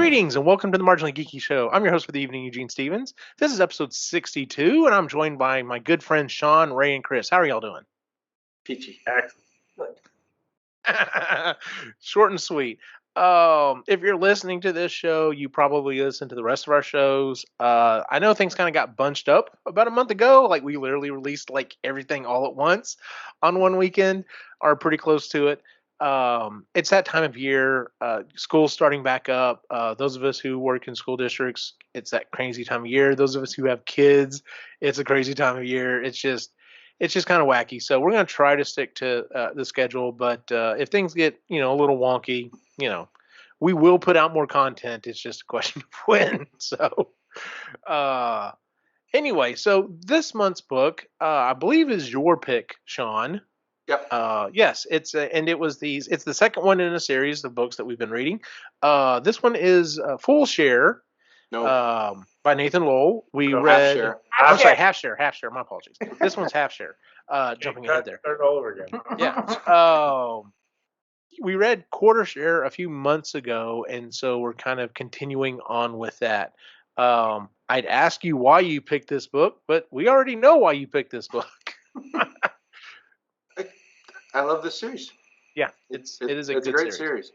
Greetings and welcome to the Marginally Geeky Show. I'm your host for the evening, Eugene Stevens. This is episode 62, and I'm joined by my good friends Sean, Ray, and Chris. How are y'all doing? Peachy. Excellent. Short and sweet. If you're listening to this show, you probably listen to the rest of our shows. I know things kind of got bunched up about a month ago. Like we literally released like everything all at once on one weekend, or pretty close to it. It's that time of year. School's starting back up. Those of us who work in school districts, it's that crazy time of year. Those of us who have kids, it's a crazy time of year. It's just kind of wacky. So we're going to try to stick to the schedule. But if things get a little wonky, we will put out more content. It's just a question of when. So anyway, so this month's book, I believe, is your pick, Sean. Yep. Yes, it's the second one in a series of books that we've been reading. This one is Full Share. No. By Nathan Lowell. We No, read. Half Share. I'm sorry, Half Share. Half Share. My apologies. This one's Half Share. Jumping ahead there. Start all over again. Yeah. We read Quarter Share a few months ago, and so we're kind of continuing on with that. I'd ask you why you picked this book, but we already know why you picked this book. I love this series. Yeah, it is a great series.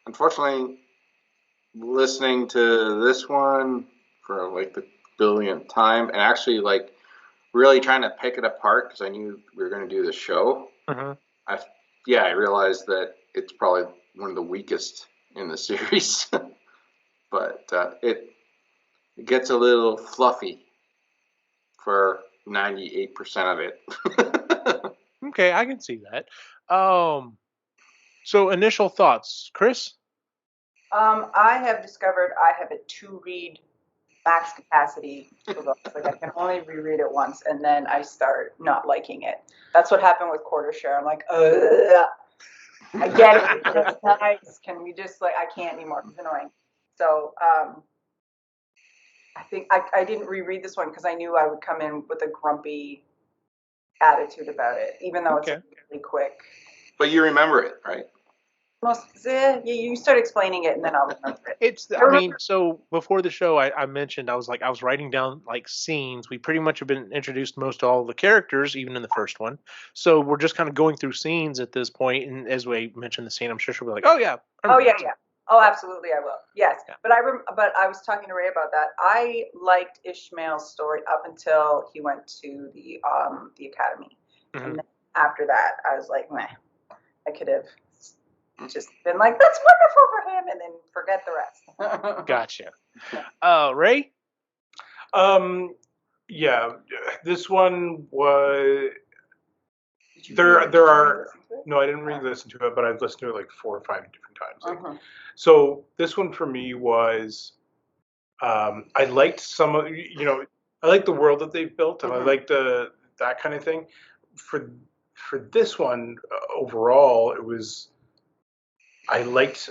Unfortunately, listening to this one for like the billionth time, and actually like really trying to pick it apart because I knew we were going to do the show. Mm-hmm. I realized that it's probably one of the weakest in the series, but it gets a little fluffy for 98% of it. Okay, I can see that. So initial thoughts, Chris? I have discovered I have a to-read max capacity for books. Like I can only reread it once, and then I start not liking it. That's what happened with Quarter Share. I'm like, ugh. I get it. It's nice. Can we just I can't anymore. It's annoying. So I think I didn't reread this one because I knew I would come in with a grumpy attitude about it, even though it's really quick. But you remember it, right? You start explaining it, and then I'll remember it. So before the show, I mentioned I was writing down like scenes. We pretty much have been introduced to most all of the characters, even in the first one. So we're just kind of going through scenes at this point. And as we mentioned the scene, I'm sure she'll be like, "Oh yeah, oh absolutely, I will." Yes, yeah. But I was talking to Ray about that. I liked Ishmael's story up until he went to the academy, and then after that, I was like, meh. I could have just been like, that's wonderful for him, and then forget the rest. Gotcha. Ray? Yeah, this one was. There are. No, I didn't really listen to it, but I've listened to it like 4 or 5 different times. So this one for me was. I liked some of I like the world that they've built, and I like that kind of thing. For this one, overall, it was. I liked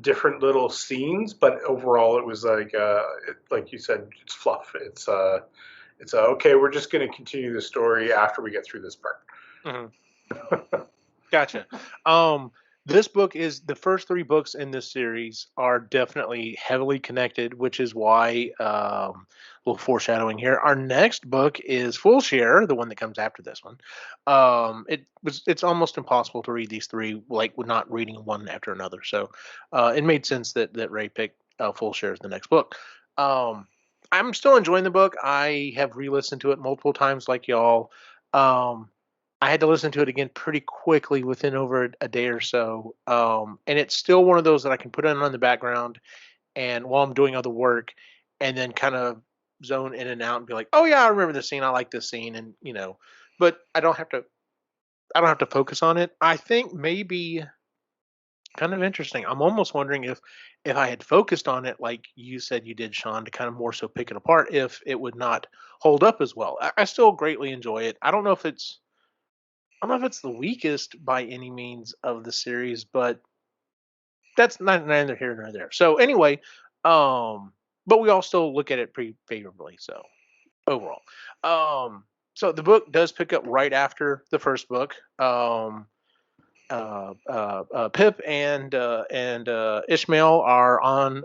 different little scenes, but overall it was like you said, it's fluff. It's okay. We're just going to continue the story after we get through this part. Mm-hmm. Gotcha. This book is the first 3 books in this series are definitely heavily connected, which is why a little foreshadowing here. Our next book is Full Share, the one that comes after this one. It's almost impossible to read these 3 like with not reading one after another. So it made sense that Ray picked Full Share as the next book. I'm still enjoying the book. I have re-listened to it multiple times, like y'all. I had to listen to it again pretty quickly within over a day or so. And it's still one of those that I can put on the background and while I'm doing other work and then kind of zone in and out and be like, oh yeah, I remember this scene. I like this scene. And, but I don't have to focus on it. I think maybe kind of interesting. I'm almost wondering if I had focused on it, like you said you did, Sean, to kind of more so pick it apart, if it would not hold up as well. I still greatly enjoy it. I don't know if it's the weakest by any means of the series, but that's neither here nor there. So anyway, but we all still look at it pretty favorably. So overall, so the book does pick up right after the first book. Pip and Ishmael are on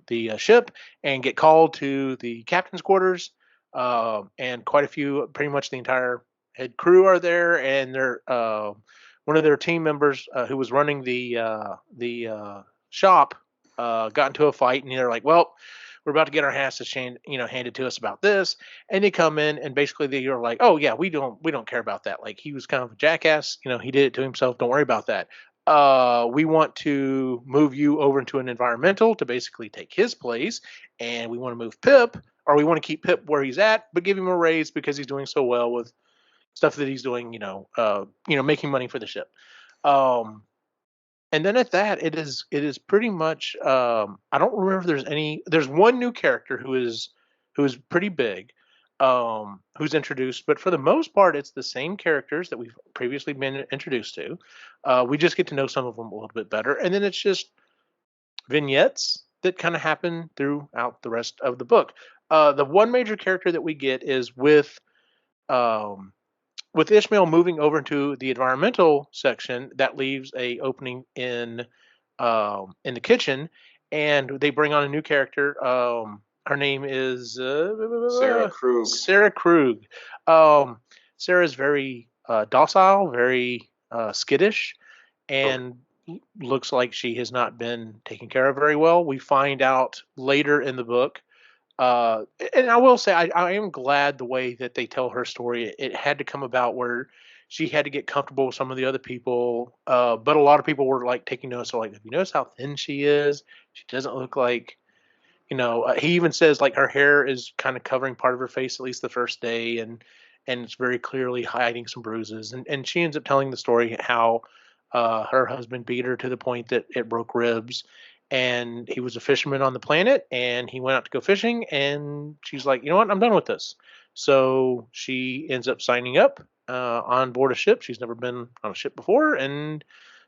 the ship and get called to the captain's quarters, and quite a few, pretty much the entire head crew are there, and they're one of their team members who was running the shop got into a fight, and they're like, "Well, we're about to get our asses handed to us about this," and they come in and basically they are like, "Oh yeah, we don't care about that. Like he was kind of a jackass. He did it to himself. Don't worry about that. We want to move you over into an environmental to basically take his place, and we want to move Pip, or we want to keep Pip where he's at, but give him a raise because he's doing so well with stuff that he's doing. Making money for the ship." And then at that, it is pretty much. I don't remember if There's one new character who is pretty big, who's introduced, but for the most part, it's the same characters that we've previously been introduced to. We just get to know some of them a little bit better, and then it's just vignettes that kind of happen throughout the rest of the book. The one major character that we get is um, with Ishmael moving over into the environmental section, that leaves a opening in the kitchen, and they bring on a new character. Her name is Sarah Krug. Sarah Krug. Um, Sarah is very docile, very skittish, and looks like she has not been taken care of very well. We find out later in the book, uh, and I will say I am glad the way that they tell her story. It had to come about where she had to get comfortable with some of the other people, but a lot of people were like taking notice. So like, have you noticed how thin she is? She doesn't look like, he even says like her hair is kind of covering part of her face at least the first day, and it's very clearly hiding some bruises. And she ends up telling the story how her husband beat her to the point that it broke ribs, and he was a fisherman on the planet, and he went out to go fishing, and she's like, you know what, I'm done with this. So she ends up signing up on board a ship. She's never been on a ship before and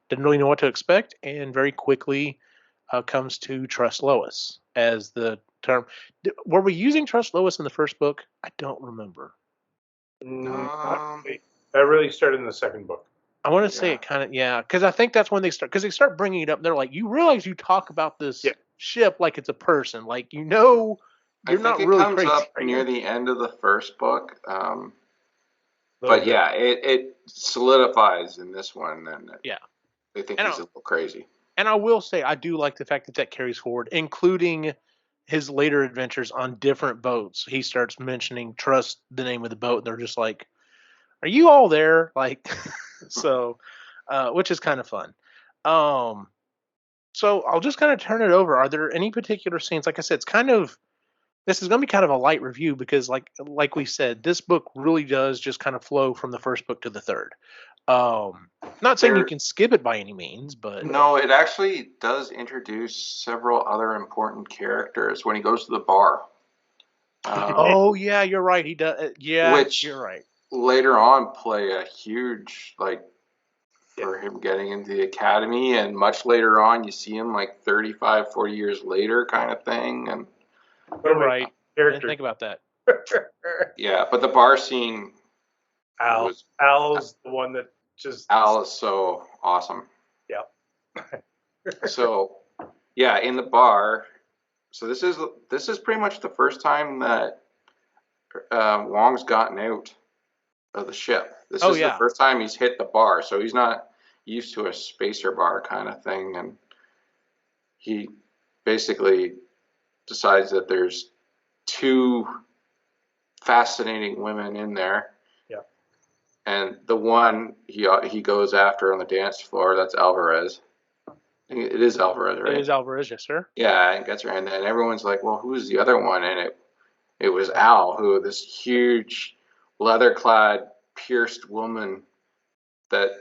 didn't really know what to expect, and very quickly comes to trust Lois as the term. Were we using trust Lois in the first book? I don't remember. Not really. That really started in the second book. I want to say it kind of, yeah, because I think that's when because they start bringing it up. They're like, you realize you talk about this ship like it's a person, like you're not really comes crazy. Up near the end of the first book, but yeah, it solidifies in this one, and yeah, they think he's a little crazy. And I will say, I do like the fact that carries forward, including his later adventures on different boats. He starts mentioning trust the name of the boat, and they're just like, are you all there? Like, so, which is kind of fun. So I'll just kind of turn it over. Are there any particular scenes? Like I said, this is going to be kind of a light review because, like we said, this book really does just kind of flow from the first book to the third. Not saying you can skip it by any means, but no, it actually does introduce several other important characters when he goes to the bar. Oh yeah, you're right. He does. Yeah, which you're right. Later on, play a huge for him getting into the academy, and much later on, you see him 35, 40 years later, kind of thing. And you're right. I didn't think about that. Yeah, but the bar scene. Al's the one that just. Al is so awesome. Yeah. So, yeah, in the bar. So this is pretty much the first time that Wong's gotten out of the ship. This is the first time he's hit the bar, so he's not used to a spacer bar kind of thing, and he basically decides that there's two fascinating women in there. Yeah. And the one he goes after on the dance floor, that's Alvarez. It is Alvarez, right? It is Alvarez, yes, sir. Yeah, and gets her, and then everyone's like, "Well, who's the other one?" And it was Al, who this huge, leather-clad, pierced woman that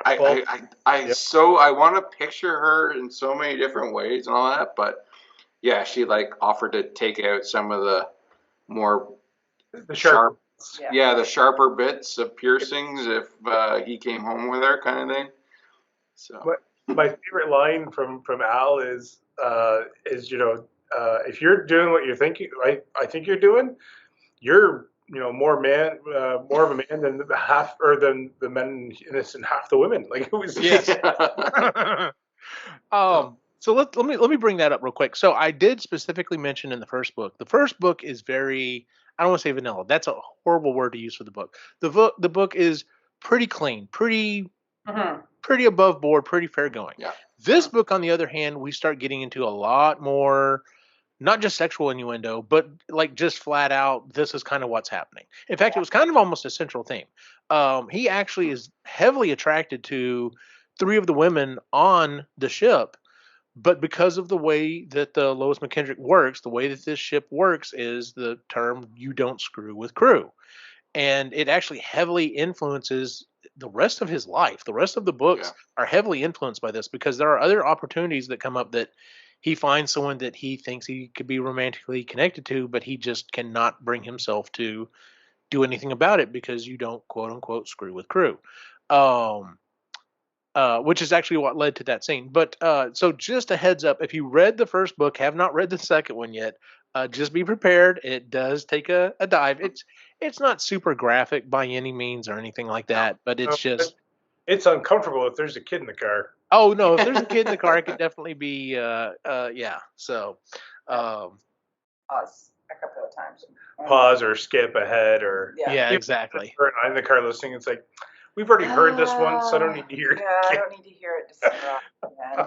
I want to picture her in so many different ways and all that, but yeah, she offered to take out some of the more the sharper bits of piercings if he came home with her, kind of thing. So my favorite line from Al is if you're doing what you think I think you're doing, you're more of a man than the men in this and half the women. Like it was. Yes. So let me bring that up real quick. So I did specifically mention in the first book. The first book is very, I don't want to say vanilla. That's a horrible word to use for the book. The book is pretty clean, pretty above board, pretty fair going. Yeah. This book, on the other hand, we start getting into a lot more, not just sexual innuendo, but like just flat out, this is kind of what's happening. In fact, it was kind of almost a central theme. He actually is heavily attracted to 3 of the women on the ship, but because of the way that the Lois McKendrick works, the way that this ship works is the term "you don't screw with crew," and it actually heavily influences the rest of his life. The rest of the books are heavily influenced by this because there are other opportunities that come up that he finds someone that he thinks he could be romantically connected to, but he just cannot bring himself to do anything about it because you don't quote unquote screw with crew. Which is actually what led to that scene. But so just a heads up, if you read the first book, have not read the second one yet, just be prepared. It does take a dive. It's not super graphic by any means or anything like that, but it's just it's uncomfortable if there's a kid in the car. Oh no, if there's a kid in the car, it could definitely be yeah. So Pause a couple of times. Pause or skip ahead or yeah exactly. I'm in the car listening. It's like we've already heard this once, so I don't need to hear it. Yeah, I don't need to hear it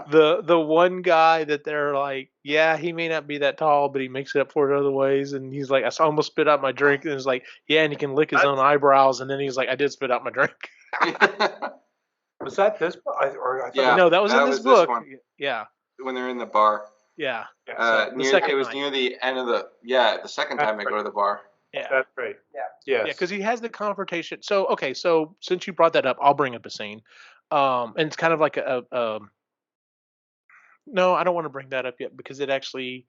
again. The one guy that they're like, yeah, he may not be that tall, but he makes it up for it other ways. And he's like, I almost spit out my drink. And it's like, yeah, and he can lick his own eyebrows. And then he's like, I did spit out my drink. Was that this book? I Yeah. No, that was in this book. One. Yeah. When they're in the bar. Yeah. It was near the end of the second time they go to the bar. Yeah. That's right. Yeah. Yes. Yeah, because he has the confrontation. So, okay, so since you brought that up, I'll bring up a scene. And it's kind of like no, I don't want to bring that up yet because it actually,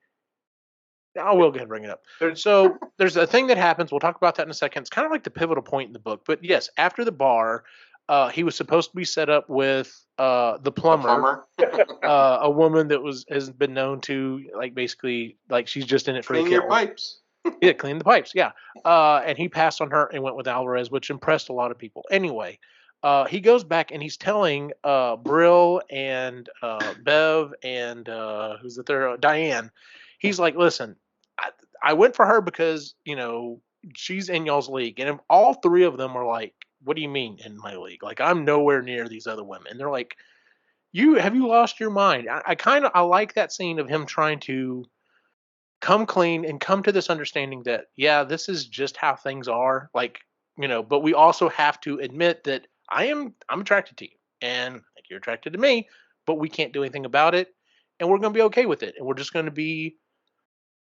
I will go ahead and bring it up. So there's a thing that happens. We'll talk about that in a second. It's kind of like the pivotal point in the book. But yes, after the bar, he was supposed to be set up with the plumber. A woman that has been known to basically she's just in it for clean your pipes. Yeah, clean the pipes. Yeah, and he passed on her and went with Alvarez, which impressed a lot of people. Anyway, he goes back and he's telling Brill and Bev and who's the third? Diane. He's like, listen, I went for her because she's in y'all's league, and all 3 of them are like, what do you mean in my league? Like I'm nowhere near these other women. And they're like, have you lost your mind? I like that scene of him trying to come clean and come to this understanding that this is just how things are. But we also have to admit that I'm attracted to you and you're attracted to me, but we can't do anything about it, and we're going to be okay with it, and we're just going to be.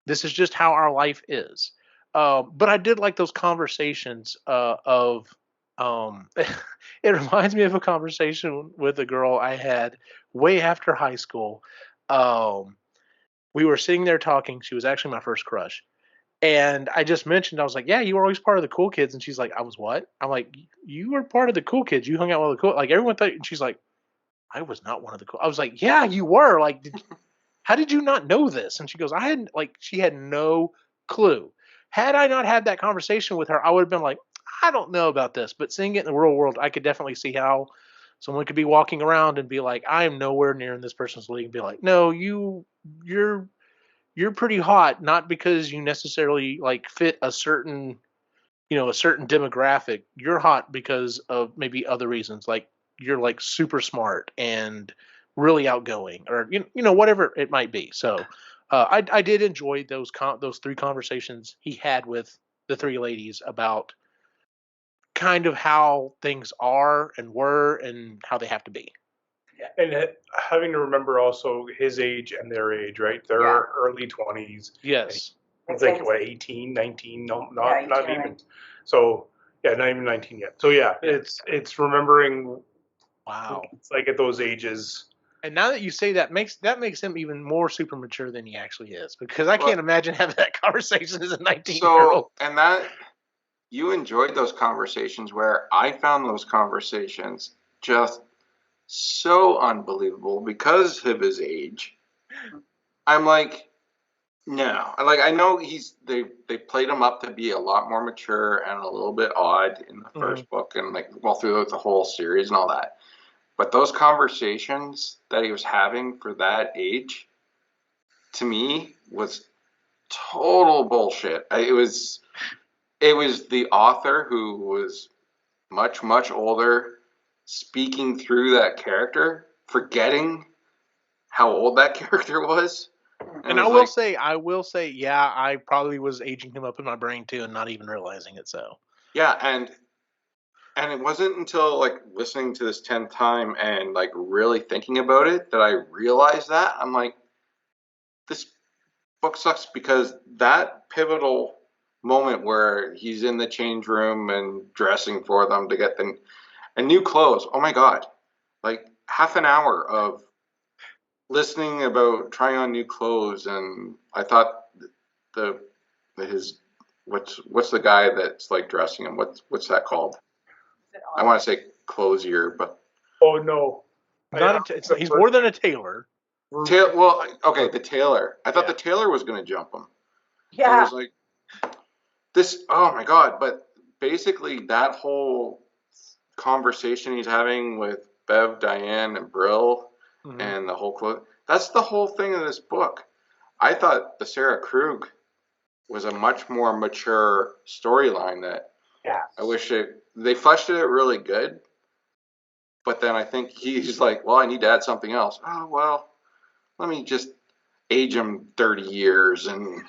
This is just how our life is. But I did like those conversations of. It reminds me of a conversation with a girl I had way after high school. We were sitting there talking. She was actually my first crush. And I just mentioned, I was like, yeah, you were always part of the cool kids. And she's like, I was what? I'm like, you were part of the cool kids. You hung out with the cool, everyone thought, and she's like, I was not one of the cool. I was like, yeah, you were. How did you not know this? And she goes, she had no clue. Had I not had that conversation with her, I would have been like, I don't know about this. But seeing it in the real world, I could definitely see how someone could be walking around and be like, I am nowhere near in this person's league, and be like, no, you're pretty hot, not because you necessarily fit a certain demographic. You're hot because of maybe other reasons, like you're super smart and really outgoing, or whatever it might be. So I did enjoy those 3 conversations he had with the 3 ladies about kind of how things are and were and how they have to be. And having to remember also his age and their age, right? They're early 20s. Yes. It's like, what, 18, 19? No, not even. 19. So, not even 19 yet. So, it's remembering. Wow. It's like at those ages. And now that you say that makes him even more super mature than he actually is, because I can't imagine having that conversation as a 19-year-old. And that you enjoyed those conversations, where I found those conversations just so unbelievable because of his age. I'm like, No, like I know they played him up to be a lot more mature and a little bit odd in the first book and like well throughout the whole series and all that. But those conversations that he was having for that age, to me, was total bullshit. It was the author who was much older speaking through that character, forgetting how old that character was. And I will say, yeah, I probably was aging him up in my brain too, and not even realizing it. So yeah, and it wasn't until like listening to this 10th time and like really thinking about it that I realized that. I'm like, this book sucks because that pivotal moment where he's in the change room and dressing for them to get the and new clothes. Oh my god! Like half an hour of listening about trying on new clothes, and I thought his what's the guy that's like dressing him? What's that called? I want to say clothier, but oh no, he's more than a tailor. Well, okay, the tailor. I thought the tailor was going to jump him. Yeah. It was like this. Oh my god! But basically, that whole conversation he's having with Bev, Diane, and Brill, and the whole quote. That's the whole thing of this book. I thought the Sarah Krug was a much more mature storyline that I wish they fleshed it out really good. But then I think he's like, well, I need to add something else. Oh, well, let me just age him 30 years and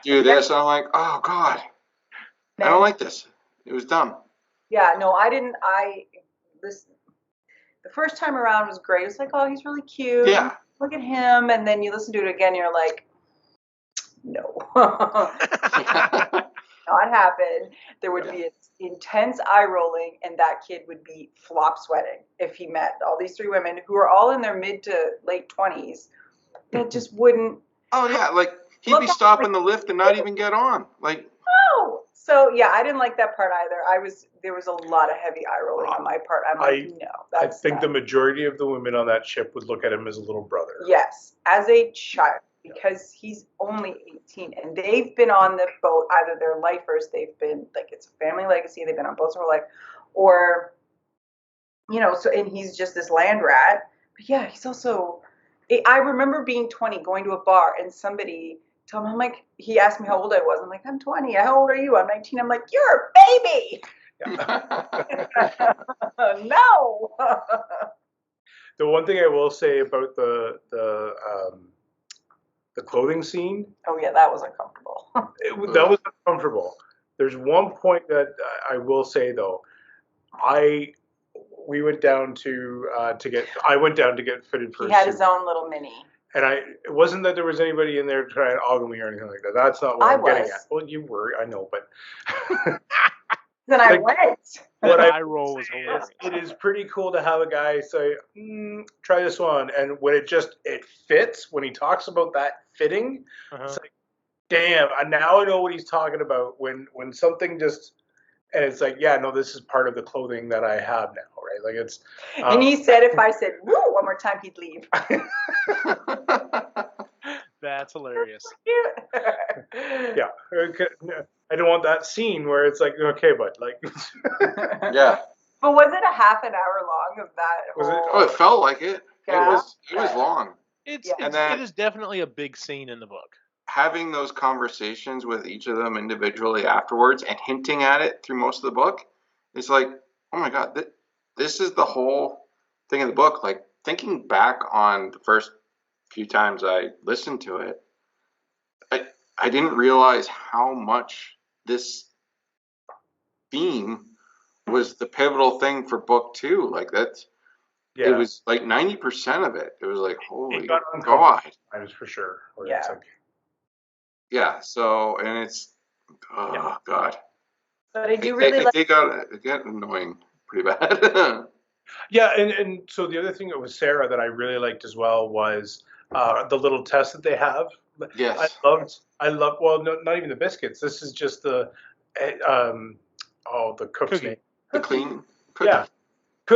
do this. I'm like, oh, God, I don't like this. It was dumb. Yeah, no, I didn't. The first time around was great. It's like, oh, he's really cute. Yeah. Look at him. And then you listen to it again, and you're like, no. Not happen. There would be intense eye rolling, and that kid would be flop sweating if he met all these three women who are all in their mid to late 20s. That just wouldn't. Oh yeah, like he'd be stopping the lift and not even get on. Like no. So yeah, I didn't like that part either. There was a lot of heavy eye rolling on my part. I'm like, no. I think the majority of the women on that ship would look at him as a little brother. Yes, as a child. Because he's only 18 and they've been on the boat, either they're lifers, they've been like it's a family legacy, they've been on boats their whole life, or so and he's just this land rat. But yeah, he's also I remember being 20, going to a bar and somebody told me, I'm like, he asked me how old I was. I'm like, I'm 20. How old are you? I'm 19. I'm like, you're a baby. No. The one thing I will say about the clothing scene. Oh yeah, that was uncomfortable. That was uncomfortable. There's one point that I will say though. I went down to get fitted for. He had his own little mini. And it wasn't that there was anybody in there trying to ogle me or anything like that. That's not what I'm getting at. Well, you were, I know, but. Then I went. What eye roll was hilarious. It is pretty cool to have a guy say, try this one. And when it fits, when he talks about that fitting, it's like, damn, now I know what he's talking about. When something just, and it's like, yeah, no, this is part of the clothing that I have now, right? Like it's. And he said if I said, woo, one more time, he'd leave. That's hilarious. Yeah. I don't want that scene where it's like, okay, but like. Yeah. But was it a half an hour long of that? Was it? Oh, it felt like it. Yeah. It was long. It is definitely a big scene in the book. Having those conversations with each of them individually afterwards and hinting at it through most of the book, it's like, oh my God, this is the whole thing in the book. Like thinking back on the first few times I listened to it, I didn't realize how much this theme was the pivotal thing for book 2. Like that's, it was like 90% of it. It was like, holy God. Times for sure. Yeah. Yeah. So, and it's, God. But I do really it got annoying pretty bad. Yeah. And so the other thing that was Sarah that I really liked as well was the little test that they have. Yes. I love, well, no, not even the biscuits. This is just the cook's name. The clean cookie. Yeah.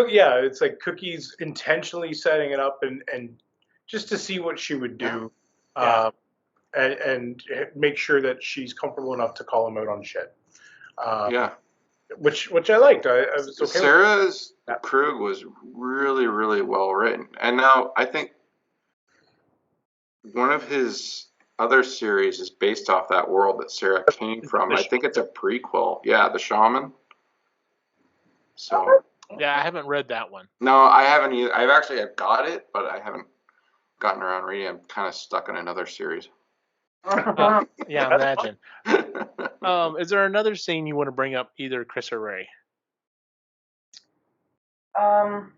Yeah, it's like Cookie's intentionally setting it up and just to see what she would do. Yeah. and make sure that she's comfortable enough to call him out on shit. Which I liked. I was okay. Sarah's Krug was really, really well written, and now I think one of his other series is based off that world that Sarah came from. I think it's a prequel. Yeah, The Shaman. So. Yeah, I haven't read that one. No, I haven't either. I've got it, but I haven't gotten around reading. I'm kind of stuck in another series. Yeah, imagine. Is there another scene you want to bring up, either Chris or Ray? Trying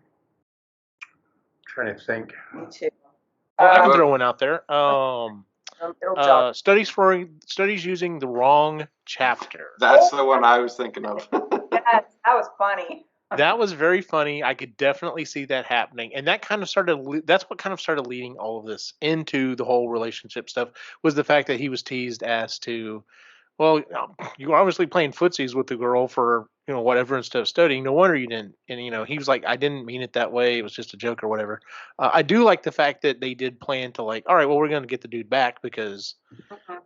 to think. Me too. Well, I can throw one out there. Studies using the wrong chapter. That's the one I was thinking of. Yes, that was funny. That was very funny. I could definitely see that happening, and that kind of started. That's what kind of started leading all of this into the whole relationship stuff. Was the fact that he was teased as to, well, you were obviously playing footsies with the girl for whatever instead of studying. No wonder you didn't. And he was like, I didn't mean it that way. It was just a joke or whatever. I do like the fact that they did plan to all right, well, we're going to get the dude back because,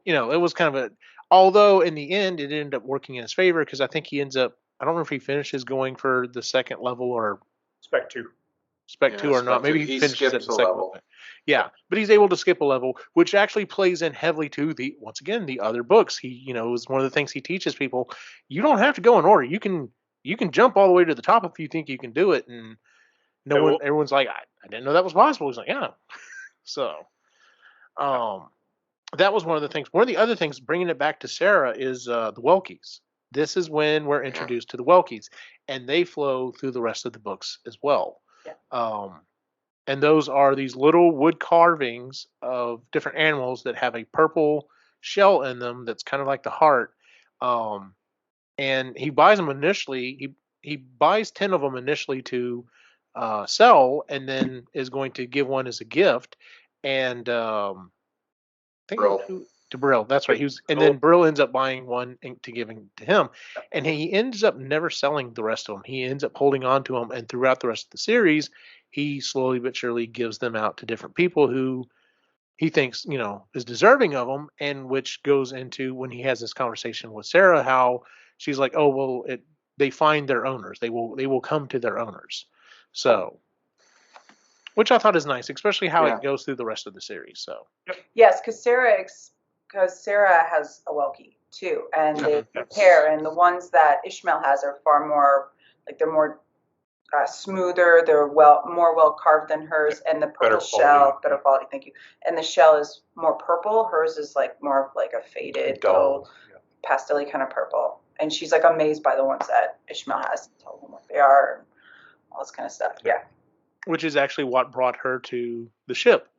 it was kind of a. Although in the end it ended up working in his favor because I think he ends up. I don't know if he finishes going for the second level or Spec 2. Spec 2 or not. Maybe he finishes at the second level. Yeah, but he's able to skip a level, which actually plays in heavily to the other books. He, is one of the things he teaches people. You don't have to go in order. You can jump all the way to the top if you think you can do it. And everyone's like, I didn't know that was possible. He's like, yeah. So, that was one of the things. One of the other things, bringing it back to Sarah, is the Welkies. This is when we're introduced to the Welkies, and they flow through the rest of the books as well. Yeah. And those are these little wood carvings of different animals that have a purple shell in them that's kind of like the heart. And he buys them initially. He buys 10 of them initially to sell, and then is going to give one as a gift. And I think to Brill, that's right. Then Brill ends up buying one to giving to him, and he ends up never selling the rest of them. He ends up holding on to them, and throughout the rest of the series, he slowly but surely gives them out to different people who he thinks is deserving of them, and which goes into when he has this conversation with Sarah, how she's like, oh well, they find their owners. They will come to their owners. So. Which I thought is nice, especially how it goes through the rest of the series. So yes, because Sarah has a Welkie too, and they pair, and the ones that Ishmael has are far more they're more smoother, they're more well carved than hers, and the purple shell, better quality, thank you. And the shell is more purple. Hers is more of a faded, dull, pastel-y kind of purple. And she's amazed by the ones that Ishmael has to tell them what they are and all this kind of stuff. Yeah. Which is actually what brought her to the ship.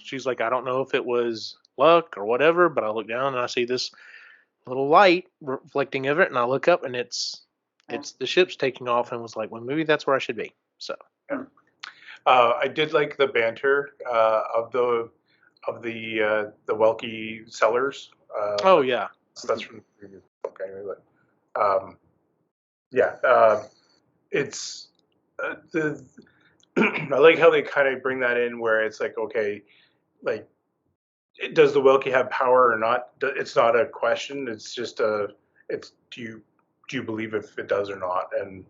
She's like, I don't know if it was luck or whatever, but I look down and I see this little light reflecting of it, and I look up and it's the ship's taking off, and was like, well, maybe that's where I should be. So I did like the banter of the Welkie sellers. Oh yeah, so that's from the previous book anyway. It's I like how they kind of bring that in, where it's okay, does the Welkie have power or not? It's not a question. It's just do you believe if it does or not? And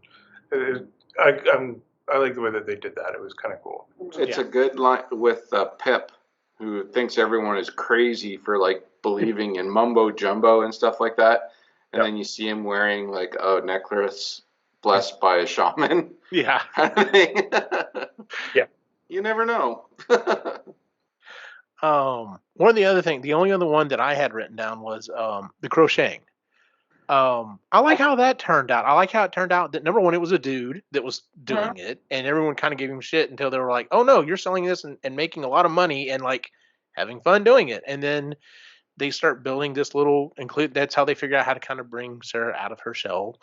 I like the way that they did that. It was kind of cool. It's a good line with Pip, who thinks everyone is crazy for believing in mumbo jumbo and stuff like that, and then you see him wearing a necklace blessed by a shaman. Yeah. Yeah. You never know. One of the other things, the only other one that I had written down was the crocheting. I like how that turned out. I like how it turned out that, number one, it was a dude that was doing it, and everyone kind of gave him shit until they were like, oh no, you're selling this and making a lot of money and having fun doing it. And then they start building this that's how they figure out how to kind of bring Sarah out of her shell.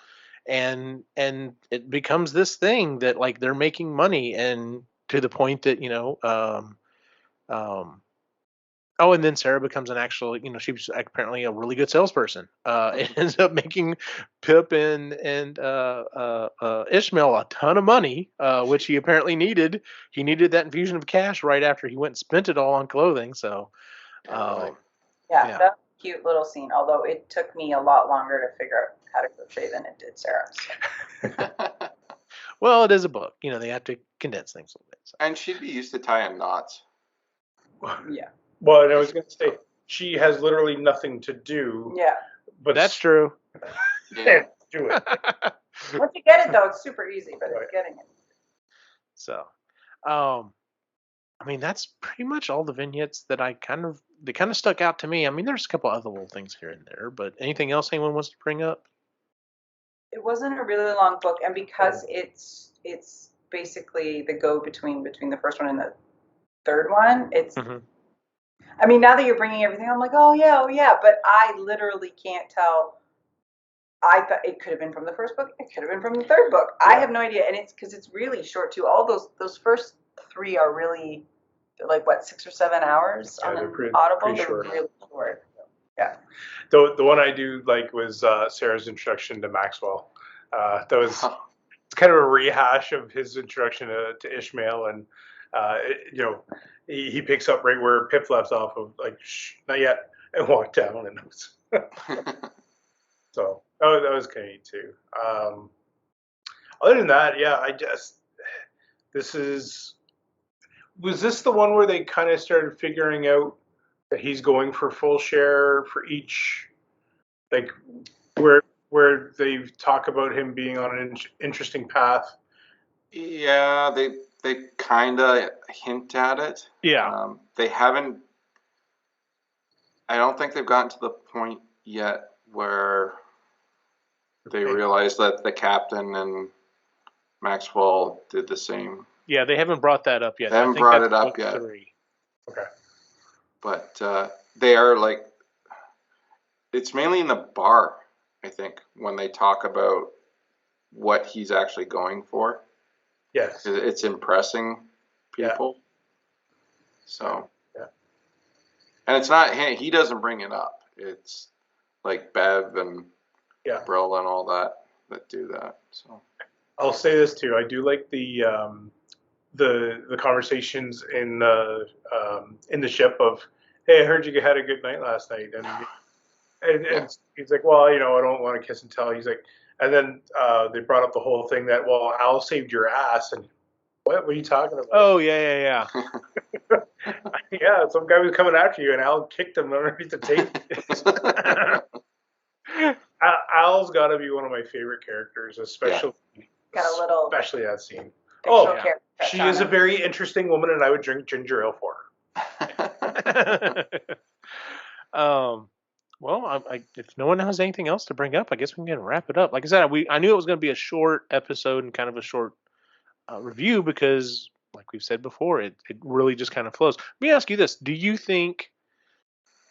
And it becomes this thing that they're making money, and to the point that and then Sarah becomes an actual she's apparently a really good salesperson. It ends up making Pip and Ishmael a ton of money, which he apparently needed. He needed that infusion of cash right after he went and spent it all on clothing. So Yeah, Yeah. that's a cute little scene. Although it took me a lot longer to figure out how to crochet than it did Sarah. So. Well, it is a book. They have to condense things a little bit. So. And she'd be used to tying knots. Yeah. Well, and I was going to say, she has literally nothing to do. Yeah. But That's true. Yeah. Do it. Once you get it, though, it's super easy. But it's getting it. So, that's pretty much all the vignettes that they kind of stuck out to me. There's a couple other little things here and there, but anything else anyone wants to bring up? It wasn't a really long book, and because it's basically the go between the first one and the third one. It's. Mm-hmm. Now that you're bringing everything, I'm like, oh yeah, but I literally can't tell. I thought it could have been from the first book. It could have been from the third book. Yeah. I have no idea, and it's because it's really short too. All those first three are really like 6 or 7 hours on an Audible. They're really short. Yeah. The one I do like was Sarah's introduction to Maxwell. That was it's kind of a rehash of his introduction to Ishmael, and he picks up right where Pip left off of like, shh, not yet, and walked down, and it was so that was kind of neat too. Other than that, yeah, was this the one where they kind of started figuring out that he's going for full share for each, like where they talk about him being on an interesting path? Yeah, they kind of hint at it. Yeah. They haven't. I don't think they've gotten to the point yet where they realize that the captain and Maxwell did the same. Yeah, they haven't brought that up yet. They haven't brought it up yet. 3. Okay. But they are like, it's mainly in the bar, I think, when they talk about what he's actually going for. Yes. It's impressing people. Yeah. So. Yeah. And it's not, he doesn't bring it up. It's like Bev and Brill and all that do that. So. I'll say this too. I do like the conversations in the ship of, hey, I heard you had a good night last night, and he's like, well, I don't want to kiss and tell. He's like, and then they brought up the whole thing that, well, Al saved your ass, and what are you talking about? Oh yeah. Yeah, some guy was coming after you, and Al kicked him underneath the table. Al's got to be one of my favorite characters, especially. Especially that scene. Oh, she is a very interesting woman, and I would drink ginger ale for her. Well, if no one has anything else to bring up, I guess we can wrap it up. Like I said, I knew it was going to be a short episode and kind of a short review because, like we've said before, it really just kind of flows. Let me ask you this: do you think?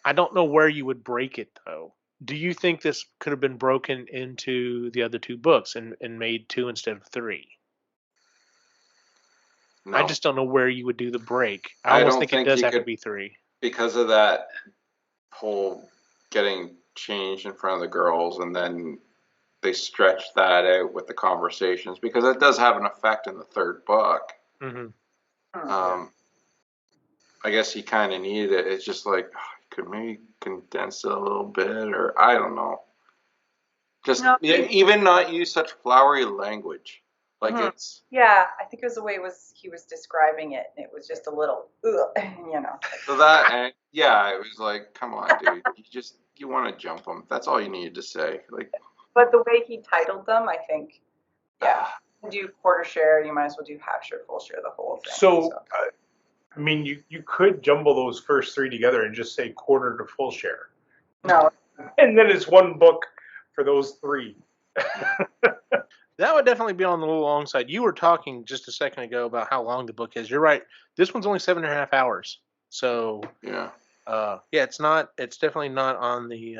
I don't know where you would break it though. Do you think this could have been broken into the other 2 books and made 2 instead of 3? No. I just don't know where you would do the break. I almost think it does have to be 3. Because of that whole getting changed in front of the girls, and then they stretch that out with the conversations, because it does have an effect in the 3rd book. Mm-hmm. I guess he kind of needed it. It's just like, could maybe condense it a little bit, or I don't know. Just even not use such flowery language. Like it's. Yeah, I think it was the way he was describing it, and it was just a little, So that, it was like, come on, dude, you want to jump them. That's all you needed to say. Like. But the way he titled them, I think, do quarter share, you might as well do half share, full share, the whole thing. So. You could jumble those first 3 together and just say quarter to full share. No. And then it's one book for those 3. That would definitely be on the long side. You were talking just a second ago about how long the book is. You're right. This one's only 7.5 hours. So it's not. It's definitely not on the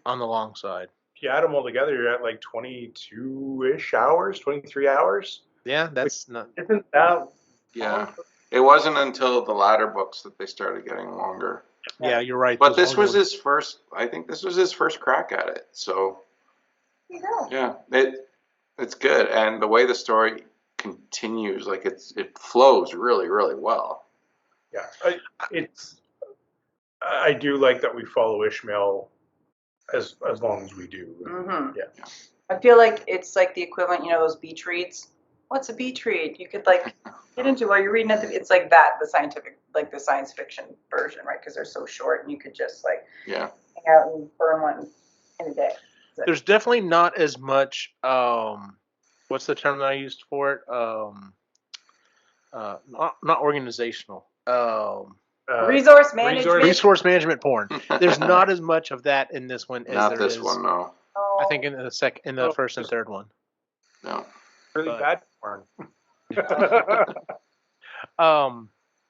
on the long side. If you add them all together, you're at like 22-ish hours, 23 hours. Yeah, that's not. Isn't that? Yeah, it wasn't until the latter books that they started getting longer. Yeah, you're right. But this was his first. I think this was his first crack at it. So. Yeah, it's good, and the way the story continues, like it flows really, really well. Yeah, it's I do like that we follow Ishmael as long as we do. Mm-hmm. Yeah. I feel like it's like the equivalent, those beach reads. What's a beach read? You could like get into while you're reading it. It's like that, the science fiction version, right? Because they're so short, and you could just like hang out and burn one in a day. There's definitely not as much. What's the term that I used for it? Not organizational. Resource management. Resource management porn. There's not as much of that in this one as Not there this is. one, no. I think in the first and third one. No. Really bad porn.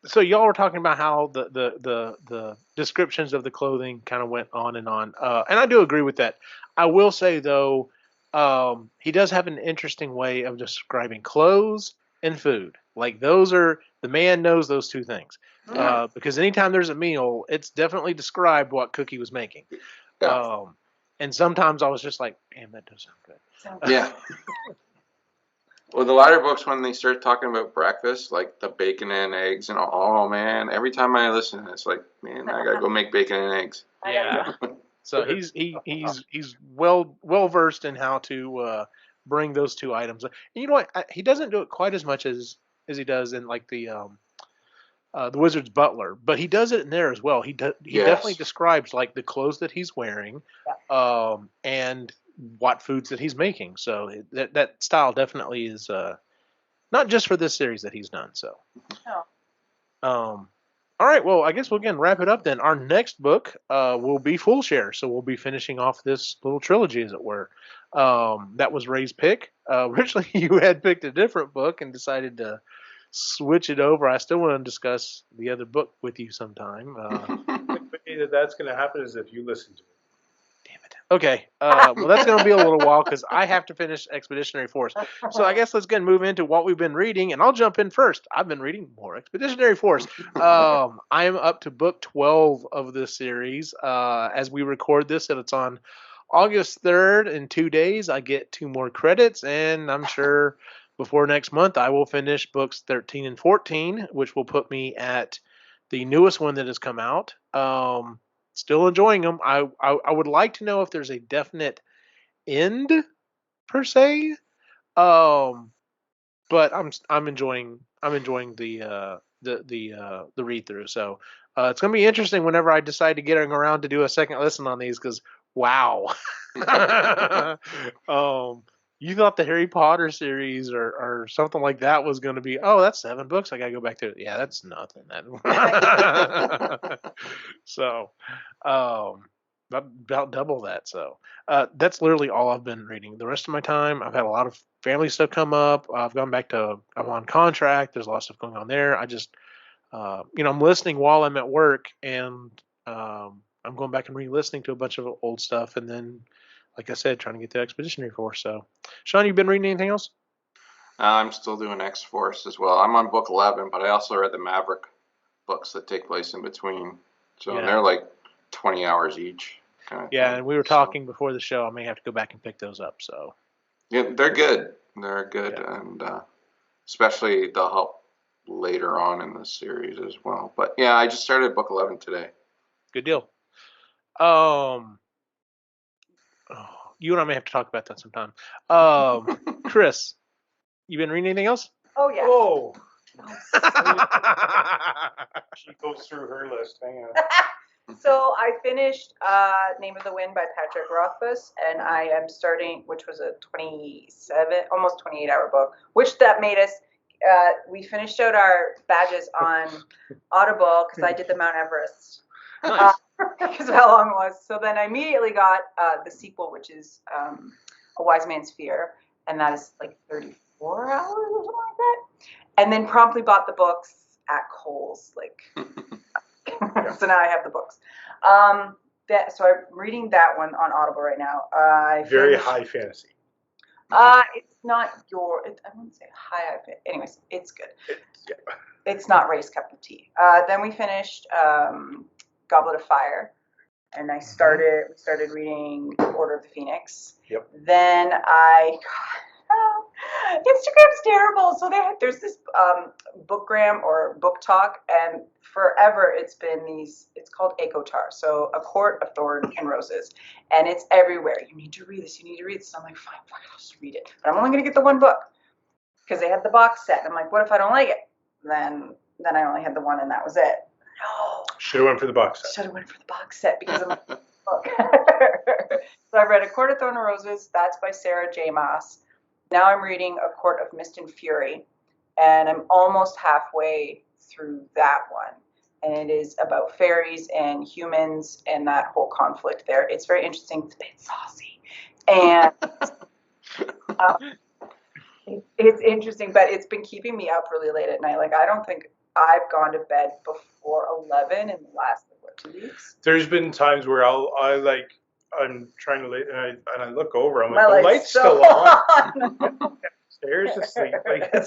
So y'all were talking about how the descriptions of the clothing kind of went on, and I do agree with that. I will say though, he does have an interesting way of describing clothes and food. Like the man knows those two things. Because anytime there's a meal, it's definitely described what Cookie was making. Yeah. And sometimes I was just like, damn, that does sound good. Yeah. Well, the latter books, when they start talking about breakfast, like the bacon and eggs, and oh man, every time I listen, it's like, man, I gotta go make bacon and eggs. Yeah. So he's well versed in how to bring those two items. And you know what? He doesn't do it quite as much as he does in like the Wizard's Butler, but he does it in there as well. He definitely describes like the clothes that he's wearing, and what foods that he's making. So that style definitely is not just for this series that he's done. So, all right. Well, I guess we'll again wrap it up then. Our next book will be Full Share, so we'll be finishing off this little trilogy, as it were. That was Ray's pick. Originally, you had picked a different book and decided to switch it over. I still want to discuss the other book with you sometime. The way that's going to happen is if you listen to it. Damn it. Okay. Well, that's going to be a little while because I have to finish Expeditionary Force. So I guess let's go and move into what we've been reading, and I'll jump in first. I've been reading more Expeditionary Force. I am up to book 12 of this series. As we record this, and it's on August 3rd. In 2 days, I get 2 more credits, and I'm sure before next month, I will finish books 13 and 14, which will put me at the newest one that has come out. Still enjoying them. I would like to know if there's a definite end per se. But I'm enjoying the read through. So it's gonna be interesting whenever I decide to get around to do a second listen on these because wow. You thought the Harry Potter series or something like that was going to be, oh, that's 7 books. I got to go back to it. Yeah, that's nothing. So, about double that. So, that's literally all I've been reading. The rest of my time, I've had a lot of family stuff come up. I'm on contract. There's a lot of stuff going on there. I just, I'm listening while I'm at work, and I'm going back and re-listening to a bunch of old stuff, and then, like I said, trying to get the Expeditionary Force. So, Sean, you been reading anything else? I'm still doing X-Force as well. I'm on book 11, but I also read the Maverick books that take place in between. So they're like 20 hours each. And we were talking before the show. I may have to go back and pick those up. So, yeah, they're good. They're good, and especially they'll help later on in the series as well. But yeah, I just started book 11 today. Good deal. You and I may have to talk about that sometime. Chris, you been reading anything else? Oh yeah. Oh. She goes through her list. Hang on. So I finished Name of the Wind by Patrick Rothfuss, and I am starting, which was a almost 28-hour book, which that made us, we finished out our badges on Audible because I did the Mount Everest. Nice. Because of how long it was. So then I immediately got the sequel, which is A Wise Man's Fear, and that is like 34 hours or something like that. And then promptly bought the books at Kohl's, so now I have the books. So I'm reading that one on Audible right now. Very high fantasy. It's not I wouldn't say high. Anyways, it's good. It's not Ray's cup of tea. Then we finished Goblet of Fire, and we started reading Order of the Phoenix. Yep. Then I Instagram's terrible. So there's this bookgram or book talk, and forever it's been it's called Ecotar. So A Court of Thorn and Roses, and it's everywhere. You need to read this. You need to read this. And I'm like, fine, I'll just read it. But I'm only going to get the one book because they had the box set. And I'm like, what if I don't like it? Then I only had the one, and that was it. No. Should have went for the box set. Should have went for the box set because I'm like, book. So I read A Court of Thorn and Roses. That's by Sarah J. Maas. Now I'm reading A Court of Mist and Fury, and I'm almost halfway through that one. And it is about fairies and humans and that whole conflict there. It's very interesting. It's a bit saucy. And it's interesting, but it's been keeping me up really late at night. Like, I don't think I've gone to bed before 11 in the last, 2 weeks. There's been times where I'm trying to lay, and I look over. I'm like, My the light's still on. Stairs asleep. Like I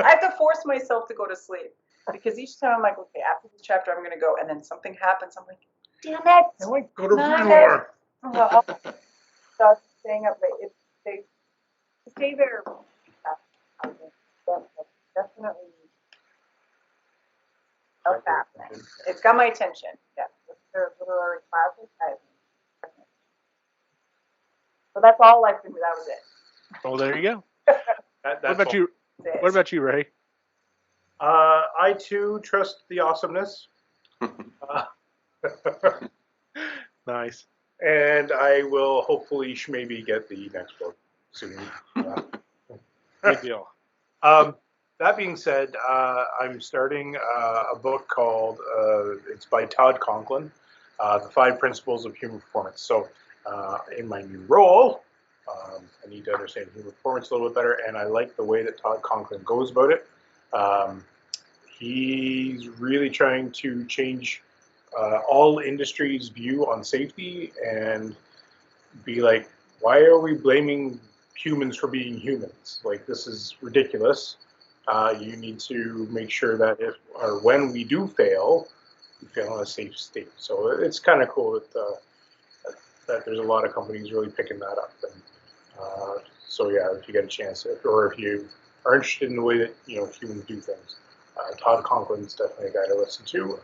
have to force myself to go to sleep because each time I'm like, okay, after this chapter I'm gonna go, and then something happens. I'm like, damn it! I might go to read more. Well, stop staying up late. They stay there. Definitely. Oh, happening. It's got my attention. Yeah, their little classes. So that's all I can do. That was it. Oh, there you go. That's What about you? What about you, Ray? I too trust the awesomeness. Nice. And I will hopefully maybe get the next book soon. Good deal. That being said, I'm starting a book called, it's by Todd Conklin, The 5 Principles of Human Performance. So in my new role, I need to understand human performance a little bit better, and I like the way that Todd Conklin goes about it. He's really trying to change all industries' view on safety and be like, why are we blaming humans for being humans? Like, this is ridiculous. You need to make sure that if or when we do fail, we fail in a safe state. So it's kind of cool that there's a lot of companies really picking that up. And so yeah, if you get a chance, or if you are interested in the way that humans do things, Todd Conklin's definitely a guy to listen to.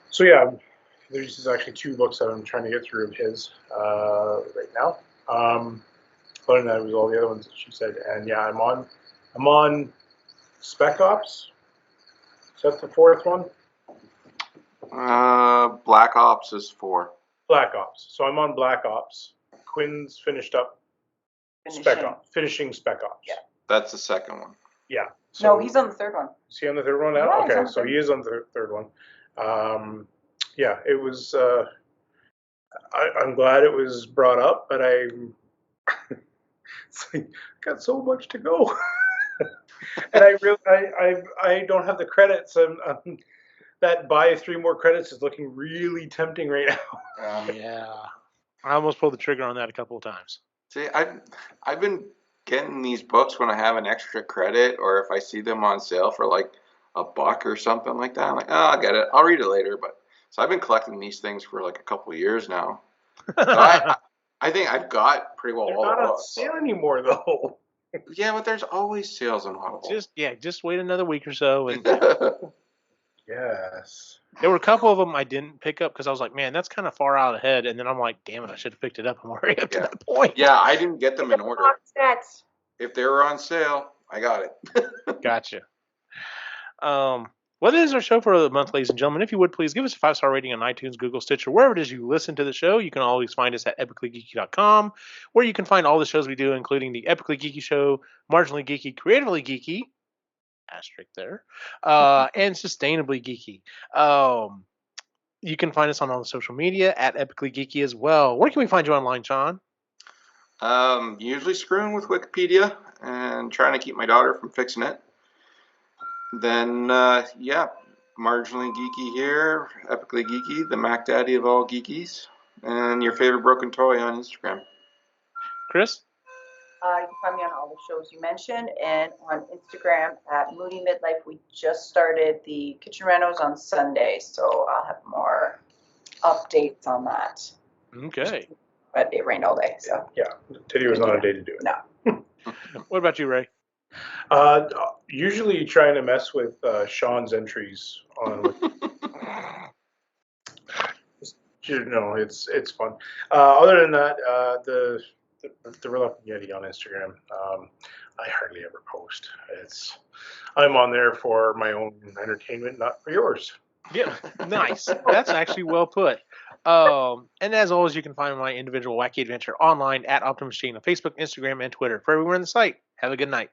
So yeah, there's actually 2 books that I'm trying to get through of his right now. Other than that, it was all the other ones that she said. And yeah, I'm on Spec Ops. Is that the 4th one? Black Ops is 4. Black Ops. So I'm on Black Ops. Quinn's finished up Spec Ops. Finishing Spec Ops. Yeah. That's the 2nd one. Yeah. So, no, he's on the 3rd one. Is he on the 3rd one now? Yeah, okay, so he is on the 3rd one. Yeah, it was. I'm glad it was brought up, but it's like, got so much to go, and I don't have the credits. That buy 3 more credits is looking really tempting right now. Yeah, I almost pulled the trigger on that a couple of times. See, I've been getting these books when I have an extra credit, or if I see them on sale for like $1 or something like that. I'm like, oh, I'll get it. I'll read it later. But so I've been collecting these things for like a couple of years now. So I think I've got pretty well all the books. They're not on sale anymore though. Yeah, but there's always sales on Audible. Just wait another week or so. And yes. There were a couple of them I didn't pick up because I was like, man, that's kind of far out ahead. And then I'm like, damn it, I should have picked it up. I'm already up to that point. Yeah, I didn't get them in order. Sets. If they were on sale, I got it. Gotcha. Well, that is our show for the month, ladies and gentlemen. If you would, please give us a 5-star rating on iTunes, Google, Stitcher, wherever it is you listen to the show. You can always find us at epicallygeeky.com, where you can find all the shows we do, including the Epically Geeky Show, Marginally Geeky, Creatively Geeky, asterisk there, and Sustainably Geeky. You can find us on all the social media at Epically Geeky as well. Where can we find you online, Sean? Usually screwing with Wikipedia and trying to keep my daughter from fixing it. Then, yeah, Marginally Geeky here, Epically Geeky, the Mac Daddy of all geekies, and your favorite broken toy on Instagram. Chris? You can find me on all the shows you mentioned and on Instagram at Moody Midlife. We just started the Kitchen Renos on Sunday, so I'll have more updates on that. Okay. but it rained all day. So Yeah, today was not a day to do it. no. What about you, Ray? Usually trying to mess with Sean's entries on. It's fun. Other than that, the Reluctant Yeti on Instagram. I hardly ever post. I'm on there for my own entertainment, not for yours. Yeah, nice. That's actually well put. And as always, you can find my individual wacky adventure online at Optimus Chain on Facebook, Instagram, and Twitter. For everyone on the site, have a good night.